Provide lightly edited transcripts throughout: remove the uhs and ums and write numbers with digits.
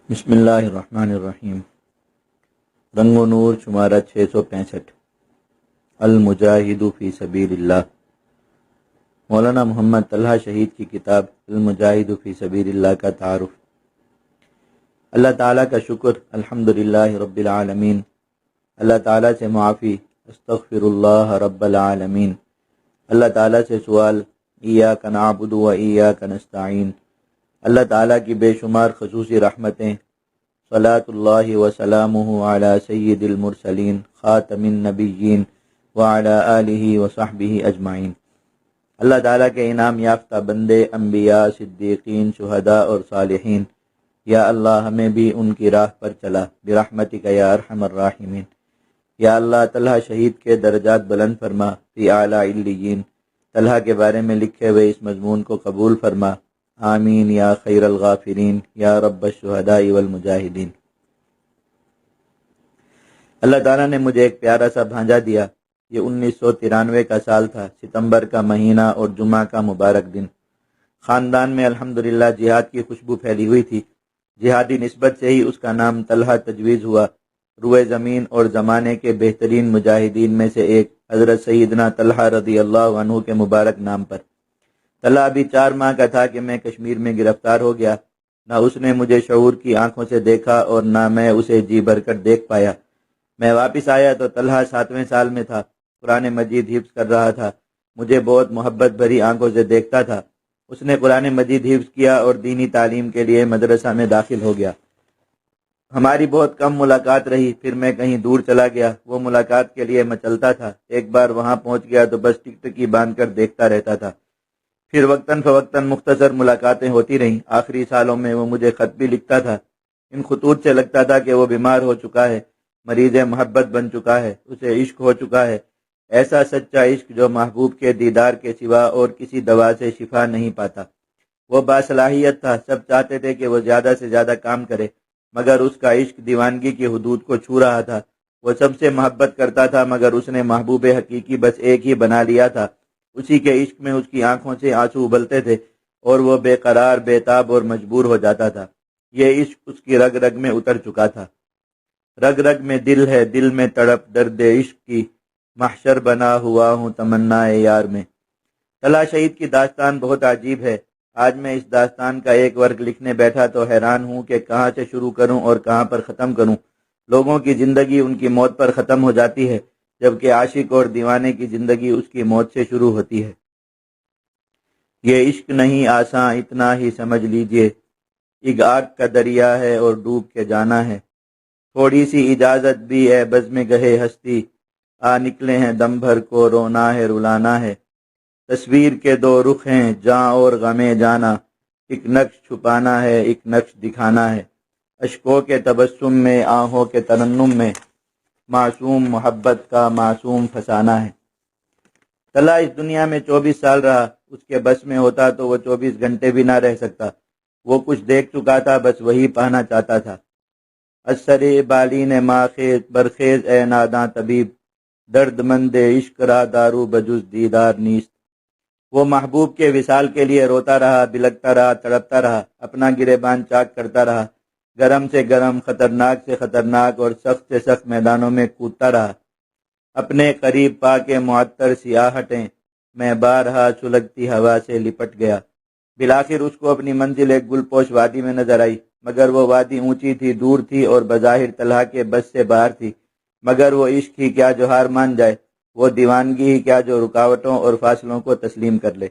بسم اللہ الرحمن الرحیم۔ رنگ و نور شمارہ 665، المجاہد فی سبیل اللہ۔ مولانا محمد طلحہ شہید کی کتاب المجاہد فی سبیل اللہ کا تعارف۔ اللہ تعالیٰ کا شکر، الحمدللہ رب العالمین۔ اللہ تعالیٰ سے معافی، استغفر اللہ رب العالمین۔ اللہ تعالیٰ سے سوال، ایاک نعبد و ایاک نستعین۔ اللہ تعالیٰ کی بے شمار خصوصی رحمتیں، صلاۃ اللہ وسلامہ علی سید المرسلین خاتم النبیین وعلی آلہ وصحبہ اجمعین۔ اللہ تعالیٰ کے انعام یافتہ بندے، انبیاء، صدیقین، شہداء اور صالحین، یا اللہ ہمیں بھی ان کی راہ پر چلا برحمتک یا ارحم الراحمین۔ یا اللہ طلحہ شہید کے درجات بلند فرما فی اعلی علیین۔ طلحہ کے بارے میں لکھے ہوئے اس مضمون کو قبول فرما، آمین یا خیر الغافرین یا رب الشہداء والمجاہدین۔ اللہ تعالیٰ نے مجھے ایک پیارا سا بھانجا دیا۔ یہ 1993 کا سال تھا، ستمبر کا مہینہ اور جمعہ کا مبارک دن۔ خاندان میں الحمدللہ جہاد کی خوشبو پھیلی ہوئی تھی۔ جہادی نسبت سے ہی اس کا نام طلحہ تجویز ہوا۔ روئے زمین اور زمانے کے بہترین مجاہدین میں سے ایک حضرت سیدنا طلحہ رضی اللہ عنہ کے مبارک نام پر۔ طلحہ ابھی 4 ماہ کا تھا کہ میں کشمیر میں گرفتار ہو گیا۔ نہ اس نے مجھے شعور کی آنکھوں سے دیکھا اور نہ میں اسے جی بھر کر دیکھ پایا۔ میں واپس آیا تو طلحہ 7ویں سال میں تھا، قرآن مجید حفظ کر رہا تھا۔ مجھے بہت محبت بھری آنکھوں سے دیکھتا تھا۔ اس نے قرآن مجید حفظ کیا اور دینی تعلیم کے لیے مدرسہ میں داخل ہو گیا۔ ہماری بہت کم ملاقات رہی، پھر میں کہیں دور چلا گیا۔ وہ ملاقات کے لیے مچلتا تھا۔ ایک بار وہاں پہنچ گیا تو بس ٹکٹکی باندھ کر دیکھتا رہتا تھا۔ پھر وقتاً فوقتاً مختصر ملاقاتیں ہوتی رہیں۔ آخری سالوں میں وہ مجھے خط بھی لکھتا تھا۔ ان خطوط سے لگتا تھا کہ وہ بیمار ہو چکا ہے، مریض محبت بن چکا ہے، اسے عشق ہو چکا ہے، ایسا سچا عشق جو محبوب کے دیدار کے سوا اور کسی دوا سے شفا نہیں پاتا۔ وہ باصلاحیت تھا، سب چاہتے تھے کہ وہ زیادہ سے زیادہ کام کرے، مگر اس کا عشق دیوانگی کی حدود کو چھو رہا تھا۔ وہ سب سے محبت کرتا تھا، مگر اس نے محبوب حقیقی بس ایک ہی بنا لیا تھا۔ اسی کے عشق میں اس کی آنکھوں سے آنسو ابلتے تھے اور وہ بے قرار، بے تاب اور مجبور ہو جاتا تھا۔ یہ عشق اس کی رگ رگ میں اتر چکا تھا۔ رگ رگ میں دل ہے، دل میں تڑپ درد عشق کی، محشر بنا ہوا ہوں تمنا یار میں۔ طلحہ شہید کی داستان بہت عجیب ہے۔ آج میں اس داستان کا ایک ورق لکھنے بیٹھا تو حیران ہوں کہ کہاں سے شروع کروں اور کہاں پر ختم کروں۔ لوگوں کی زندگی ان کی موت پر ختم ہو جاتی ہے، جبکہ عاشق اور دیوانے کی زندگی اس کی موت سے شروع ہوتی ہے۔ یہ عشق نہیں آساں، اتنا ہی سمجھ لیجئے، ایک آگ کا دریا ہے اور ڈوب کے جانا ہے۔ تھوڑی سی اجازت بھی ہے بزم گہے ہستی، آ نکلے ہیں دم بھر کو رونا ہے رلانا ہے۔ تصویر کے 2 رخ ہیں، جاں اور غمے جانا، ایک نقش چھپانا ہے، ایک نقش دکھانا ہے۔ اشکوں کے تبسم میں، آہوں کے ترنم میں، معصوم محبت کا معصوم فسانہ ہے۔ طلحہ اس دنیا میں 24 سال رہا۔ اس کے بس میں ہوتا تو وہ 24 گھنٹے بھی نہ رہ سکتا۔ وہ کچھ دیکھ چکا تھا، بس وہی پانا چاہتا تھا۔ اثر بالین ماخیز برخیز اے ناداں طبیب، درد مند عشق را دارو بجز دیدار نیست۔ وہ محبوب کے وصال کے لیے روتا رہا، بلکتا رہا، تڑپتا رہا، اپنا گریبان چاک کرتا رہا، گرم سے گرم، خطرناک سے خطرناک اور سخت سے سخت میدانوں میں کودتا رہا۔ اپنے قریب پا کے معطر سیاہٹیں میں بارہا سلگتی ہوا سے لپٹ گیا۔ بالآخر اس کو اپنی منزل ایک گل پوش وادی میں نظر آئی، مگر وہ وادی اونچی تھی، دور تھی اور بظاہر طلحہ کے بس سے باہر تھی۔ مگر وہ عشق ہی کیا جو ہار مان جائے، وہ دیوانگی ہی کیا جو رکاوٹوں اور فاصلوں کو تسلیم کر لے۔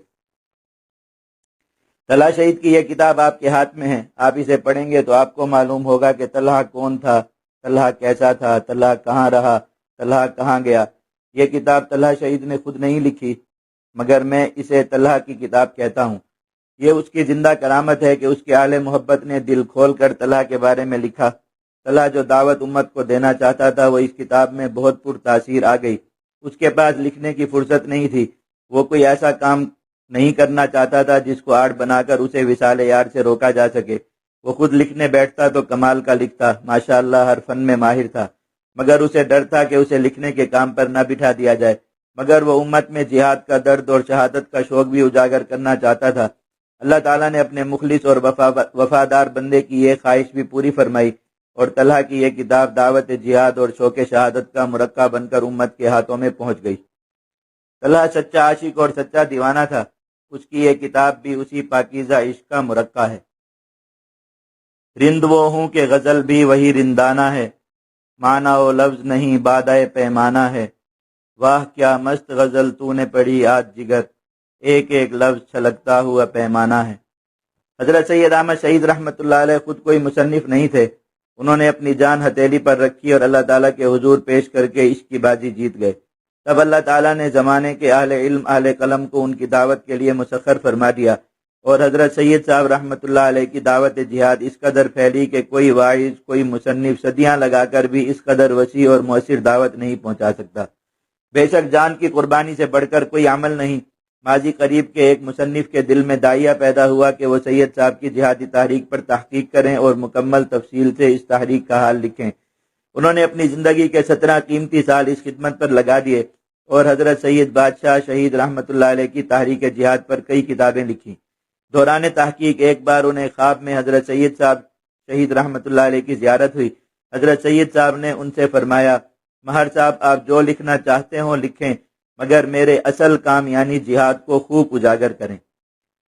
طلحہ شہید کی یہ کتاب آپ کے ہاتھ میں ہے۔ آپ اسے پڑھیں گے تو آپ کو معلوم ہوگا کہ طلحہ کون تھا، طلحہ کیسا تھا، طلحہ کہاں رہا، طلحہ کہاں گیا۔ یہ کتاب طلحہ شہید نے خود نہیں لکھی، مگر میں اسے طلحہ کی کتاب کہتا ہوں۔ یہ اس کی زندہ کرامت ہے کہ اس کے اہل محبت نے دل کھول کر طلحہ کے بارے میں لکھا۔ طلحہ جو دعوت امت کو دینا چاہتا تھا وہ اس کتاب میں بہت پر تاثیر آ گئی۔ اس کے پاس لکھنے کی فرصت نہیں تھی۔ وہ کوئی ایسا کام نہیں کرنا چاہتا تھا جس کو آڑ بنا کر اسے وصال یار سے روکا جا سکے۔ وہ خود لکھنے بیٹھتا تو کمال کا لکھتا، ماشاءاللہ ہر فن میں ماہر تھا، مگر اسے ڈر تھا کہ اسے لکھنے کے کام پر نہ بٹھا دیا جائے۔ مگر وہ امت میں جہاد کا درد اور شہادت کا شوق بھی اجاگر کرنا چاہتا تھا۔ اللہ تعالیٰ نے اپنے مخلص اور وفادار بندے کی یہ خواہش بھی پوری فرمائی اور طلحہ کی یہ کتاب دعوت جہاد اور شوق شہادت کا مرقع بن کر امت کے ہاتھوں میں پہنچ گئی۔ طلحہ سچا عاشق اور سچا دیوانہ تھا، اس کی یہ کتاب بھی اسی پاکیزہ عشق کا مرقع ہے۔ رند وہ ہوں کہ غزل بھی وہی رندانہ ہے، معنی و لفظ نہیں بادۂ پیمانہ ہے، واہ کیا مست غزل تو نے پڑھی آج جگر، ایک ایک لفظ چھلکتا ہوا پیمانہ ہے۔ حضرت سید احمد شہید رحمۃ اللہ علیہ خود کوئی مصنف نہیں تھے، انہوں نے اپنی جان ہتھیلی پر رکھی اور اللہ تعالیٰ کے حضور پیش کر کے عشق کی بازی جیت گئے۔ تب اللہ تعالیٰ نے زمانے کے اہل علم اہل قلم کو ان کی دعوت کے لیے مسخر فرما دیا، اور حضرت سید صاحب رحمۃ اللہ علیہ کی دعوت جہاد اس قدر پھیلی کہ کوئی واعظ کوئی مصنف صدیاں لگا کر بھی اس قدر وسیع اور مؤثر دعوت نہیں پہنچا سکتا۔ بے شک جان کی قربانی سے بڑھ کر کوئی عمل نہیں۔ ماضی قریب کے ایک مصنف کے دل میں داعیہ پیدا ہوا کہ وہ سید صاحب کی جہادی تحریک پر تحقیق کریں اور مکمل تفصیل سے اس تحریک کا حال لکھیں۔ انہوں نے اپنی زندگی کے 17 قیمتی سال اس خدمت پر لگا دیے اور حضرت سید بادشاہ شہید رحمۃ اللہ علیہ کی تحریک جہاد پر کئی کتابیں لکھی۔ دوران تحقیق ایک بار انہیں خواب میں حضرت سید صاحب شہید رحمۃ اللہ علیہ کی زیارت ہوئی۔ حضرت سید صاحب نے ان سے فرمایا، مہر صاحب آپ جو لکھنا چاہتے ہوں لکھیں، مگر میرے اصل کام یعنی جہاد کو خوب اجاگر کریں۔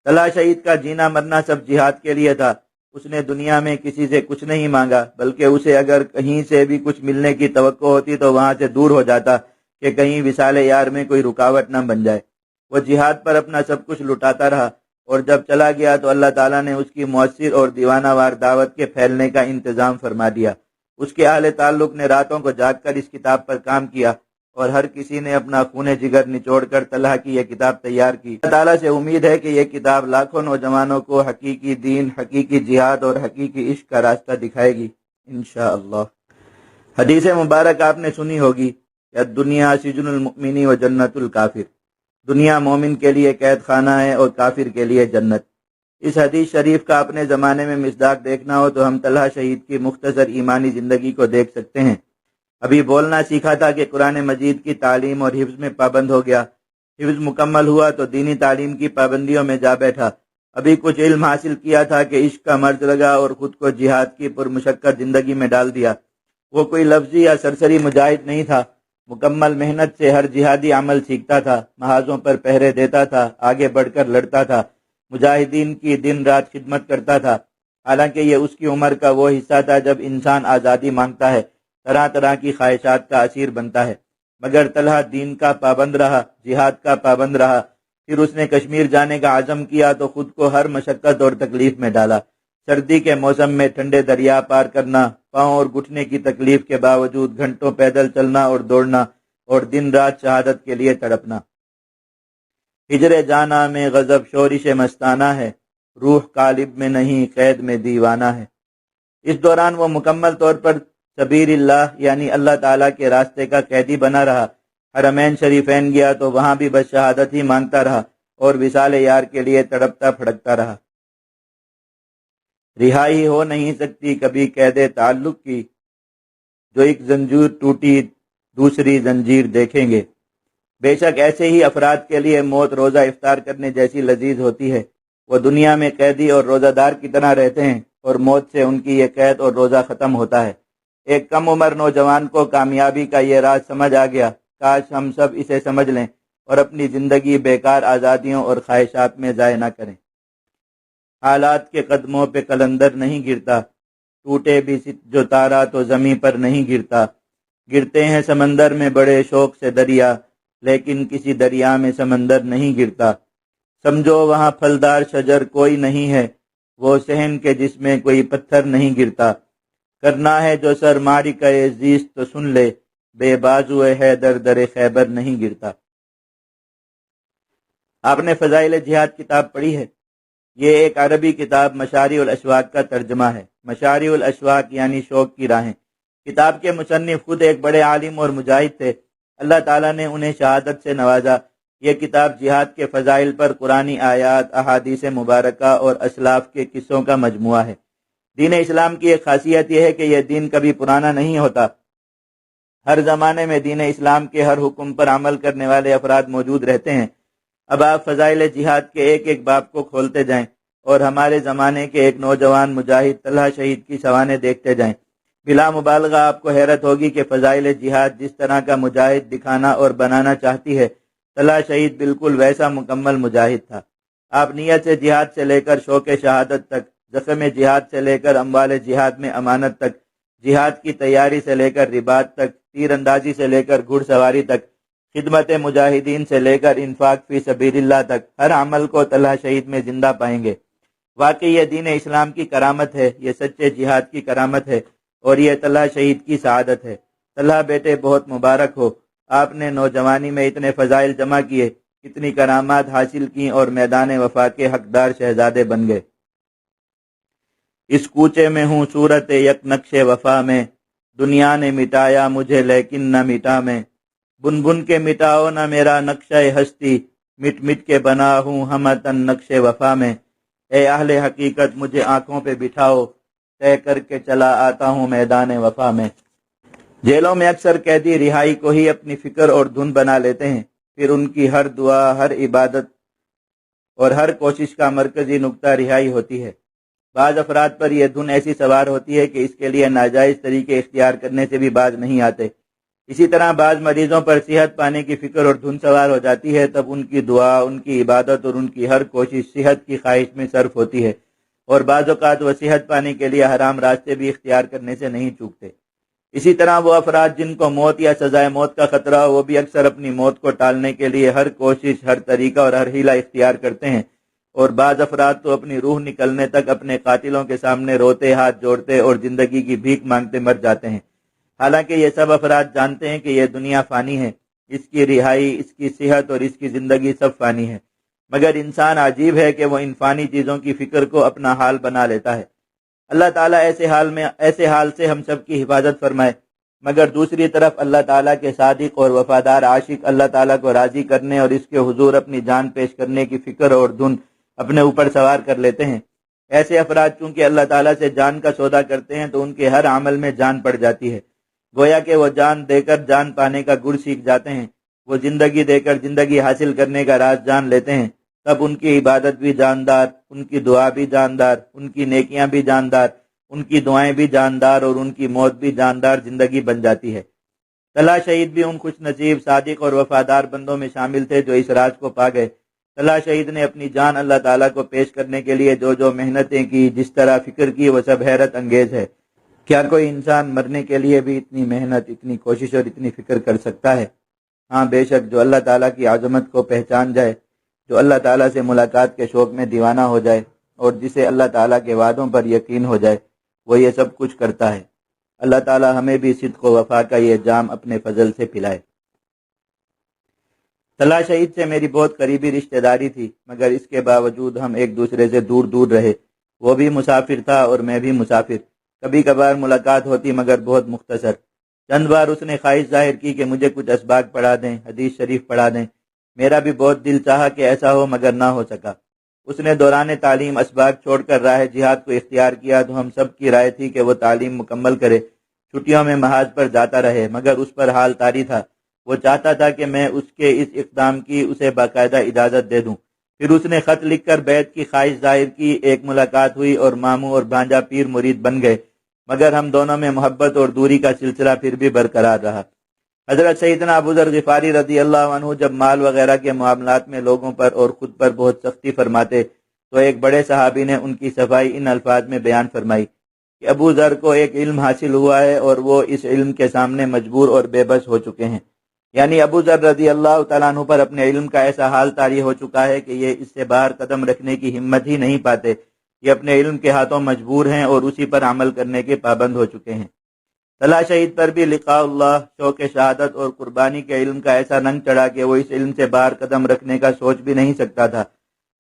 طلحہ شہید کا جینا مرنا سب جہاد کے لیے تھا۔ اس نے دنیا میں کسی سے کچھ نہیں مانگا، بلکہ اسے اگر کہیں سے بھی کچھ ملنے کی توقع ہوتی تو وہاں سے دور ہو جاتا کہ کہیں وصال یار میں کوئی رکاوٹ نہ بن جائے۔ وہ جہاد پر اپنا سب کچھ لٹاتا رہا، اور جب چلا گیا تو اللہ تعالیٰ نے اس کی مؤثر اور دیوانہ وار دعوت کے پھیلنے کا انتظام فرما دیا۔ اس کے اہل تعلق نے راتوں کو جاگ کر اس کتاب پر کام کیا، اور ہر کسی نے اپنا خون جگر نچوڑ کر طلحہ کی یہ کتاب تیار کی۔ اللہ تعالیٰ سے امید ہے کہ یہ کتاب لاکھوں نوجوانوں کو حقیقی دین، حقیقی جہاد اور حقیقی عشق کا راستہ دکھائے گی انشاءاللہ۔ حدیث مبارک آپ نے سنی ہوگی کہ دنیا سجن المؤمن و جنت الکافر، دنیا مومن کے لیے قید خانہ ہے اور کافر کے لیے جنت۔ اس حدیث شریف کا اپنے زمانے میں مصداق دیکھنا ہو تو ہم طلحہ شہید کی مختصر ایمانی زندگی کو دیکھ سکتے ہیں۔ ابھی بولنا سیکھا تھا کہ قرآن مجید کی تعلیم اور حفظ میں پابند ہو گیا، حفظ مکمل ہوا تو دینی تعلیم کی پابندیوں میں جا بیٹھا۔ ابھی کچھ علم حاصل کیا تھا کہ عشق کا مرض لگا اور خود کو جہاد کی پرمشقت زندگی میں ڈال دیا۔ وہ کوئی لفظی یا سرسری مجاہد نہیں تھا، مکمل محنت سے ہر جہادی عمل سیکھتا تھا، محاذوں پر پہرے دیتا تھا، آگے بڑھ کر لڑتا تھا، مجاہدین کی دن رات خدمت کرتا تھا۔ حالانکہ یہ اس کی عمر کا وہ حصہ تھا جب انسان آزادی مانگتا ہے، طرح طرح کی خواہشات کا اسیر بنتا ہے، مگر طلحہ دین کا پابند رہا، جہاد کا پابند رہا۔ پھر اس نے کشمیر جانے کا عزم کیا تو خود کو ہر مشقت اور تکلیف میں ڈالا۔ سردی کے موسم میں ٹھنڈے دریا پار کرنا، پاؤں اور گھٹنے کی تکلیف کے باوجود گھنٹوں پیدل چلنا اور دوڑنا، اور دن رات شہادت کے لیے تڑپنا۔ ہجر جانا میں غضب شورش مستانہ ہے، روح قالب میں نہیں قید میں دیوانہ ہے۔ اس دوران وہ مکمل طور پر سبیل اللہ یعنی اللہ تعالیٰ کے راستے کا قیدی بنا رہا۔ حرمین شریفین گیا تو وہاں بھی بس شہادت ہی مانگتا رہا اور وصال یار کے لیے تڑپتا پھڑکتا رہا۔ رہائی ہو نہیں سکتی کبھی قید تعلق کی، جو ایک زنجیر ٹوٹی دوسری زنجیر دیکھیں گے۔ بے شک ایسے ہی افراد کے لیے موت روزہ افطار کرنے جیسی لذیذ ہوتی ہے۔ وہ دنیا میں قیدی اور روزہ دار کی طرح رہتے ہیں، اور موت سے ان کی یہ قید اور روزہ ختم ہوتا ہے۔ ایک کم عمر نوجوان کو کامیابی کا یہ راز سمجھ آ گیا۔ کاش ہم سب اسے سمجھ لیں اور اپنی زندگی بیکار آزادیوں اور خواہشات میں ضائع نہ کریں۔ حالات کے قدموں پہ قلندر نہیں گرتا، ٹوٹے بھی جو تارا تو زمیں پر نہیں گرتا۔ گرتے ہیں سمندر میں بڑے شوق سے دریا، لیکن کسی دریا میں سمندر نہیں گرتا۔ سمجھو وہاں پھلدار شجر کوئی نہیں ہے، وہ صحن کے جس میں کوئی پتھر نہیں گرتا۔ کرنا ہے جو سر ماری کا زیست تو سن لے، بے بازو ہے در در خیبر نہیں گرتا۔ آپ نے فضائل جہاد کتاب پڑھی ہے؟ یہ ایک عربی کتاب مشاری الاشواق کا ترجمہ ہے۔ مشاری الاشواق یعنی شوق کی راہیں۔ کتاب کے مصنف خود ایک بڑے عالم اور مجاہد تھے، اللہ تعالیٰ نے انہیں شہادت سے نوازا۔ یہ کتاب جہاد کے فضائل پر قرآنی آیات، احادیث مبارکہ اور اسلاف کے قصوں کا مجموعہ ہے۔ دین اسلام کی ایک خاصیت یہ ہے کہ یہ دین کبھی پرانا نہیں ہوتا۔ ہر زمانے میں دین اسلام کے ہر حکم پر عمل کرنے والے افراد موجود رہتے ہیں۔ اب آپ فضائل جہاد کے ایک ایک باب کو کھولتے جائیں اور ہمارے زمانے کے ایک نوجوان مجاہد طلحہ شہید کی سوانح دیکھتے جائیں۔ بلا مبالغہ آپ کو حیرت ہوگی کہ فضائل جہاد جس طرح کا مجاہد دکھانا اور بنانا چاہتی ہے، طلحہ شہید بالکل ویسا مکمل مجاہد تھا۔ آپ نیت سے جہاد سے لے کر شوق شہادت تک، زخم جہاد سے لے کر اموال جہاد میں امانت تک، جہاد کی تیاری سے لے کر رباط تک، تیر اندازی سے لے کر گھڑ سواری تک، خدمت مجاہدین سے لے کر انفاق فی سبیل اللہ تک، ہر عمل کو طلحہ شہید میں زندہ پائیں گے۔ واقعی یہ دین اسلام کی کرامت ہے، یہ سچے جہاد کی کرامت ہے، اور یہ طلحہ شہید کی سعادت ہے۔ طلحہ بیٹے بہت مبارک ہو، آپ نے نوجوانی میں اتنے فضائل جمع کیے، اتنی کرامات حاصل کی اور میدان وفا کے حقدار شہزادے بن گئے۔ اس کوچے میں ہوں صورت یک نقش وفا میں، دنیا نے مٹایا مجھے لیکن نہ مٹا میں، بن بن کے مٹاؤ نہ میرا نقشہ ہستی، مٹ مٹ کے بنا ہوں ہمتن نقش وفا میں۔ اے اہل حقیقت مجھے آنکھوں پہ بٹھاؤ، طے کر کے چلا آتا ہوں میدان وفا میں۔ جیلوں میں اکثر قیدی رہائی کو ہی اپنی فکر اور دھن بنا لیتے ہیں، پھر ان کی ہر دعا، ہر عبادت اور ہر کوشش کا مرکزی نقطہ رہائی ہوتی ہے۔ بعض افراد پر یہ دھن ایسی سوار ہوتی ہے کہ اس کے لیے ناجائز طریقے اختیار کرنے سے بھی باز نہیں آتے۔ اسی طرح بعض مریضوں پر صحت پانے کی فکر اور دھن سوار ہو جاتی ہے، تب ان کی دعا، ان کی عبادت اور ان کی ہر کوشش صحت کی خواہش میں صرف ہوتی ہے، اور بعض اوقات وہ صحت پانے کے لیے حرام راستے بھی اختیار کرنے سے نہیں چوکتے۔ اسی طرح وہ افراد جن کو موت یا سزائے موت کا خطرہ ہو، وہ بھی اکثر اپنی موت کو ٹالنے کے لیے ہر کوشش، ہر طریقہ اور ہر حیلہ اختیار کرتے ہیں، اور بعض افراد تو اپنی روح نکلنے تک اپنے قاتلوں کے سامنے روتے، ہاتھ جوڑتے اور زندگی کی بھیک مانگتے مر جاتے ہیں۔ حالانکہ یہ سب افراد جانتے ہیں کہ یہ دنیا فانی ہے، اس کی رہائی، اس کی صحت اور اس کی زندگی سب فانی ہے، مگر انسان عجیب ہے کہ وہ ان فانی چیزوں کی فکر کو اپنا حال بنا لیتا ہے۔ اللہ تعالیٰ ایسے حال سے ہم سب کی حفاظت فرمائے۔ مگر دوسری طرف اللہ تعالیٰ کے صادق اور وفادار عاشق اللہ تعالیٰ کو راضی کرنے اور اس کے حضور اپنی جان پیش کرنے کی فکر اور دھن اپنے اوپر سوار کر لیتے ہیں۔ ایسے افراد چونکہ اللہ تعالیٰ سے جان کا سودا کرتے ہیں تو ان کے ہر عمل میں جان پڑ جاتی ہے، گویا کہ وہ جان دے کر جان پانے کا گڑ سیکھ جاتے ہیں۔ وہ زندگی دے کر زندگی حاصل کرنے کا راز جان لیتے ہیں، تب ان کی عبادت بھی جاندار، ان کی دعا بھی جاندار، ان کی نیکیاں بھی جاندار، ان کی دعائیں بھی جاندار، اور ان کی موت بھی جاندار زندگی بن جاتی ہے۔ طلحہ شہید بھی ان خوش نصیب، صادق اور وفادار بندوں میں شامل تھے جو اس راز کو پا گئے۔ طلحہ شہید نے اپنی جان اللہ تعالیٰ کو پیش کرنے کے لیے جو محنتیں کی، جس طرح فکر کی، وہ سب حیرت انگیز ہے۔ کیا کوئی انسان مرنے کے لیے بھی اتنی محنت، اتنی کوشش اور اتنی فکر کر سکتا ہے؟ ہاں بے شک، جو اللہ تعالیٰ کی عظمت کو پہچان جائے، جو اللہ تعالیٰ سے ملاقات کے شوق میں دیوانہ ہو جائے، اور جسے اللہ تعالیٰ کے وعدوں پر یقین ہو جائے، وہ یہ سب کچھ کرتا ہے۔ اللہ تعالیٰ ہمیں بھی صدق و وفا کا یہ جام اپنے فضل سے پلائے۔ طلحہ شہید سے میری بہت قریبی رشتہ داری تھی، مگر اس کے باوجود ہم ایک دوسرے سے دور دور رہے۔ وہ بھی مسافر تھا اور میں بھی مسافر، کبھی کبھار ملاقات ہوتی مگر بہت مختصر۔ چند بار اس نے خواہش ظاہر کی کہ مجھے کچھ اسباق پڑھا دیں، حدیث شریف پڑھا دیں۔ میرا بھی بہت دل چاہا کہ ایسا ہو، مگر نہ ہو سکا۔ اس نے دوران تعلیم اسباق چھوڑ کر راہ جہاد کو اختیار کیا تو ہم سب کی رائے تھی کہ وہ تعلیم مکمل کرے، چھٹیوں میں محاذ پر جاتا رہے، مگر اس پر حال طاری تھا۔ وہ چاہتا تھا کہ میں اس کے اس اقدام کی اسے باقاعدہ اجازت دے دوں۔ پھر اس نے خط لکھ کر بیعت کی خواہش ظاہر کی، ایک ملاقات ہوئی اور ماموں اور بھانجا پیر مرید بن گئے، مگر ہم دونوں میں محبت اور دوری کا سلسلہ پھر بھی برقرار رہا۔ حضرت سیدنا ابو ذر غفاری رضی اللہ عنہ جب مال وغیرہ کے معاملات میں لوگوں پر اور خود پر بہت سختی فرماتے تو ایک بڑے صحابی نے ان کی صفائی ان الفاظ میں بیان فرمائی کہ ابو ذر کو ایک علم حاصل ہوا ہے اور وہ اس علم کے سامنے مجبور اور بے بس ہو چکے ہیں۔ یعنی ابو ذر رضی اللہ تعالیٰ عنہ پر اپنے علم کا ایسا حال طاری ہو چکا ہے کہ یہ اس سے باہر قدم رکھنے کی ہمت ہی نہیں پاتے، یہ اپنے علم کے ہاتھوں مجبور ہیں اور اسی پر عمل کرنے کے پابند ہو چکے ہیں۔ طلحہ شہید پر بھی لقاء اللہ، شوق شہادت اور قربانی کے علم کا ایسا رنگ چڑھا کہ وہ اس علم سے باہر قدم رکھنے کا سوچ بھی نہیں سکتا تھا۔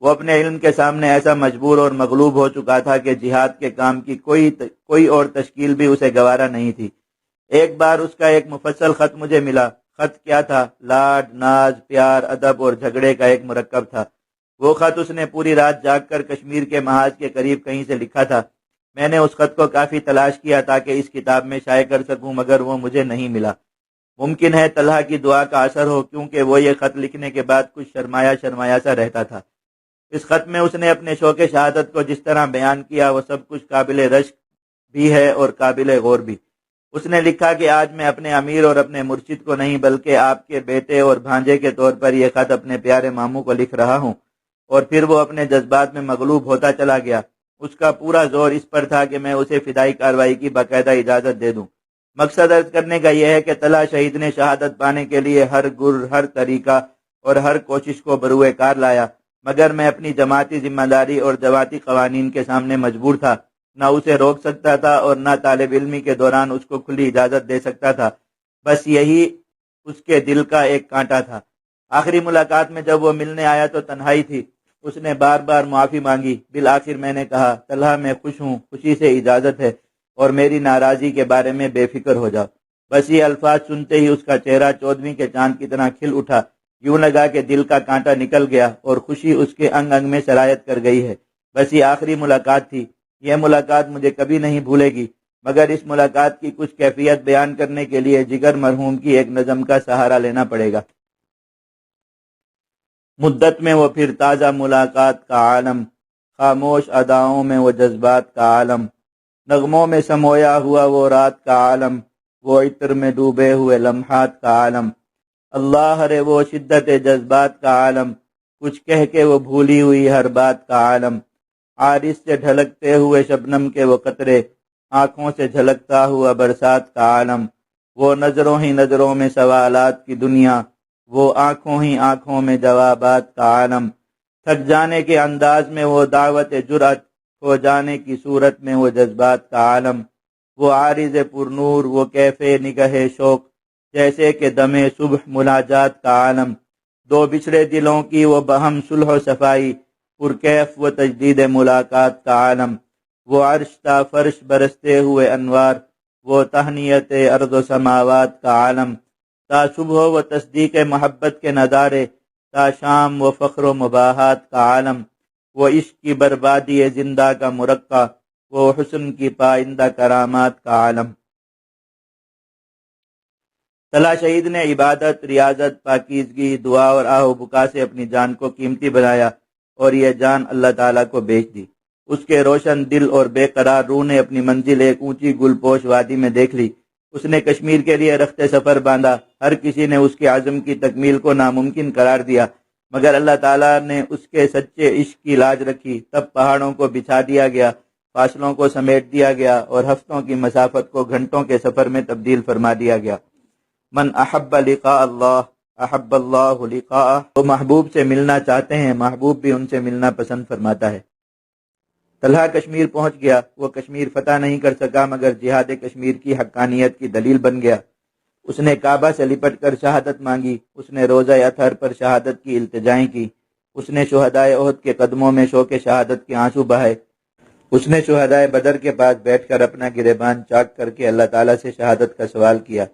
وہ اپنے علم کے سامنے ایسا مجبور اور مغلوب ہو چکا تھا کہ جہاد کے کام کی کوئی اور تشکیل بھی اسے گوارا نہیں تھی۔ ایک بار اس کا ایک مفصل خط مجھے ملا۔ خط کیا تھا؟ لاڈ، ناز، پیار، ادب اور جھگڑے کا ایک مرکب تھا۔ وہ خط اس نے پوری رات جاگ کر کشمیر کے محاذ کے قریب کہیں سے لکھا تھا۔ میں نے اس خط کو کافی تلاش کیا تاکہ اس کتاب میں شائع کر سکوں، مگر وہ مجھے نہیں ملا۔ ممکن ہے طلحہ کی دعا کا اثر ہو، کیونکہ وہ یہ خط لکھنے کے بعد کچھ شرمایا سا رہتا تھا۔ اس خط میں اس نے اپنے شوق شہادت کو جس طرح بیان کیا وہ سب کچھ قابل رشک بھی ہے اور قابل غور بھی۔ اس نے لکھا کہ آج میں اپنے امیر اور اپنے مرشد کو نہیں بلکہ آپ کے بیٹے اور بھانجے کے طور پر یہ خط اپنے پیارے ماموں کو لکھ رہا ہوں۔ اور پھر وہ اپنے جذبات میں مغلوب ہوتا چلا گیا۔ اس کا پورا زور اس پر تھا کہ میں اسے فدائی کارروائی کی باقاعدہ اجازت دے دوں۔ مقصد عرض کرنے کا یہ ہے کہ طلحہ شہید نے شہادت پانے کے لیے ہر گر، ہر طریقہ اور ہر کوشش کو بروئے کار لایا، مگر میں اپنی جماعتی ذمہ داری اور جماعتی قوانین کے سامنے مجبور تھا۔ نہ اسے روک سکتا تھا اور نہ طالب علمی کے دوران اس کو کھلی اجازت دے سکتا تھا۔ بس یہی اس کے دل کا ایک کانٹا تھا۔ آخری ملاقات میں جب وہ ملنے آیا تو تنہائی تھی۔ اس نے بار بار معافی مانگی۔ بالآخر میں نے کہا، طلحہ میں خوش ہوں، خوشی سے اجازت ہے اور میری ناراضی کے بارے میں بے فکر ہو جاؤ۔ بس یہ الفاظ سنتے ہی اس کا چہرہ 14ویں کے چاند کی طرح کھل اٹھا۔ یوں لگا کہ دل کا کانٹا نکل گیا اور خوشی اس کے انگ انگ میں سرایت کر گئی ہے۔ بس یہ آخری ملاقات تھی۔ یہ ملاقات مجھے کبھی نہیں بھولے گی، مگر اس ملاقات کی کچھ کیفیت بیان کرنے کے لیے جگر مرحوم کی ایک نظم کا سہارا لینا پڑے گا۔ مدت میں وہ پھر تازہ ملاقات کا عالم، خاموش اداؤں میں وہ جذبات کا عالم، نغموں میں سمویا ہوا وہ رات کا عالم، وہ عطر میں ڈوبے ہوئے لمحات کا عالم۔ اللہ رے وہ شدت جذبات کا عالم، کچھ کہہ کے وہ بھولی ہوئی ہر بات کا عالم، عارض سے ڈھلکتے ہوئے شبنم کے وہ قطرے، آنکھوں سے جھلکتا ہوا برسات کا عالم، وہ نظروں ہی نظروں میں سوالات کی دنیا، وہ آنکھوں ہی آنکھوں میں جوابات کا عالم، تھک جانے کے انداز میں وہ دعوت جرأت، کھو جانے کی صورت میں وہ جذبات کا عالم، وہ عارض پر نور، وہ کیفے نگہ شوق، جیسے کہ دم صبح مناجات کا عالم، دو بچھڑے دلوں کی وہ بہم صلح و صفائی، پرکیف و تجدید ملاقات کا عالم، وہ عرش تا فرش برستے ہوئے انوار، وہ تہنیت ارض و سماوات کا عالم، تا صبح و تصدیق محبت کے نظارے، تا شام و فخر و مباحات کا عالم، وہ عشق کی بربادی زندہ کا مرقع، وہ حسن کی پائندہ کرامات کا عالم۔ طلحہ شہید نے عبادت، ریاضت، پاکیزگی، دعا اور آہ و بکا سے اپنی جان کو قیمتی بنایا اور یہ جان اللہ تعالیٰ کو بیچ دی۔ اس کے روشن دل اور بے قرار روح نے اپنی منزل ایک اونچی گل پوش وادی میں دیکھ لی۔ اس نے کشمیر کے لیے رخت سفر باندھا۔ ہر کسی نے اس کے عزم کی تکمیل کو ناممکن قرار دیا، مگر اللہ تعالیٰ نے اس کے سچے عشق کی لاج رکھی۔ تب پہاڑوں کو بچھا دیا گیا، فاصلوں کو سمیٹ دیا گیا اور ہفتوں کی مسافت کو گھنٹوں کے سفر میں تبدیل فرما دیا گیا۔ من احب لقاء اللہ احب اللہ لقاءہ، وہ محبوب سے ملنا چاہتے ہیں، محبوب بھی ان سے ملنا پسند فرماتا ہے۔ طلحہ کشمیر پہنچ گیا۔ وہ کشمیر فتح نہیں کر سکا، مگر جہاد کشمیر کی حقانیت کی دلیل بن گیا۔ اس نے کعبہ سے لپٹ کر شہادت مانگی۔ اس نے روزہ اطہر پر شہادت کی التجائیں کی۔ اس نے شہدائے احد کے قدموں میں شوق شہادت کے آنسو بہائے۔ اس نے شہدائے بدر کے پاس بیٹھ کر اپنا گریبان چاک کر کے اللہ تعالیٰ سے شہادت کا سوال کیا۔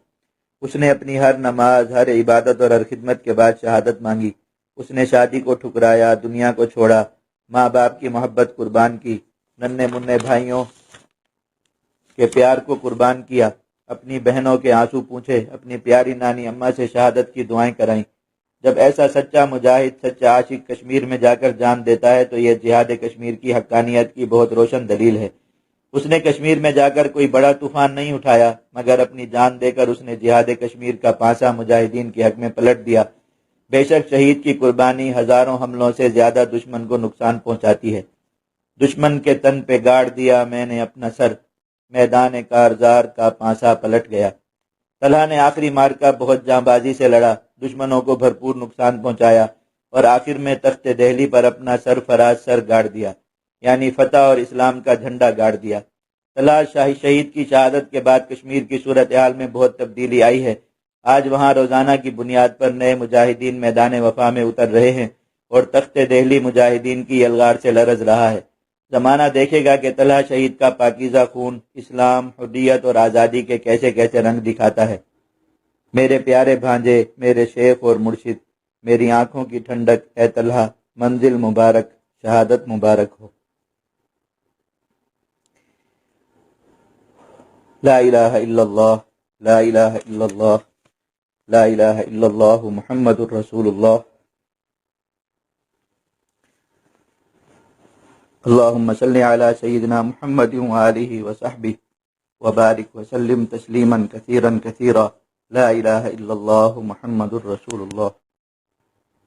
اس نے اپنی ہر نماز، ہر عبادت اور ہر خدمت کے بعد شہادت مانگی۔ اس نے شادی کو ٹھکرایا، دنیا کو چھوڑا، ماں باپ کی محبت قربان کی، ننھے منھے بھائیوں کے پیار کو قربان کیا، اپنی بہنوں کے آنسو پوچھے، اپنی پیاری نانی اماں سے شہادت کی دعائیں کرائیں۔ جب ایسا سچا مجاہد، سچا عاشق کشمیر میں جا کر جان دیتا ہے تو یہ جہاد کشمیر کی حقانیت کی بہت روشن دلیل ہے۔ اس نے کشمیر میں جا کر کوئی بڑا طوفان نہیں اٹھایا، مگر اپنی جان دے کر اس نے جہاد کشمیر کا پانسا مجاہدین کے حق میں پلٹ دیا۔ بے شک شہید کی قربانی ہزاروں حملوں سے زیادہ دشمن کو نقصان پہنچاتی ہے۔ دشمن کے تن پہ گاڑ دیا میں نے اپنا سر، میدان کارزار کا پانسا پلٹ گیا۔ طلحہ نے آخری مارکہ بہت جاں بازی سے لڑا، دشمنوں کو بھرپور نقصان پہنچایا اور آخر میں تخت دہلی پر اپنا سرفراز سر گاڑ دیا، یعنی فتح اور اسلام کا جھنڈا گاڑ دیا۔ طلحہ شہید کی شہادت کے بعد کشمیر کی صورتحال میں بہت تبدیلی آئی ہے۔ آج وہاں روزانہ کی بنیاد پر نئے مجاہدین میدان وفا میں اتر رہے ہیں اور تخت دہلی مجاہدین کی یلغار سے لرز رہا ہے۔ زمانہ دیکھے گا کہ طلحہ شہید کا پاکیزہ خون اسلام، حریت اور آزادی کے کیسے کیسے رنگ دکھاتا ہے۔ میرے پیارے بھانجے، میرے شیخ اور مرشد، میری آنکھوں کی ٹھنڈک، اے طلحہ، منزل مبارک، شہادت مبارک ہو۔ لا الہ الا اللہ، لا الہ الا اللہ، لا الہ الا اللہ محمد الرسول اللہ۔ اللهم صل على سيدنا محمد وآله وصحبه وبارك وسلم تسليما كثيرا كثيرا لا إله إلا الله محمد رسول الله.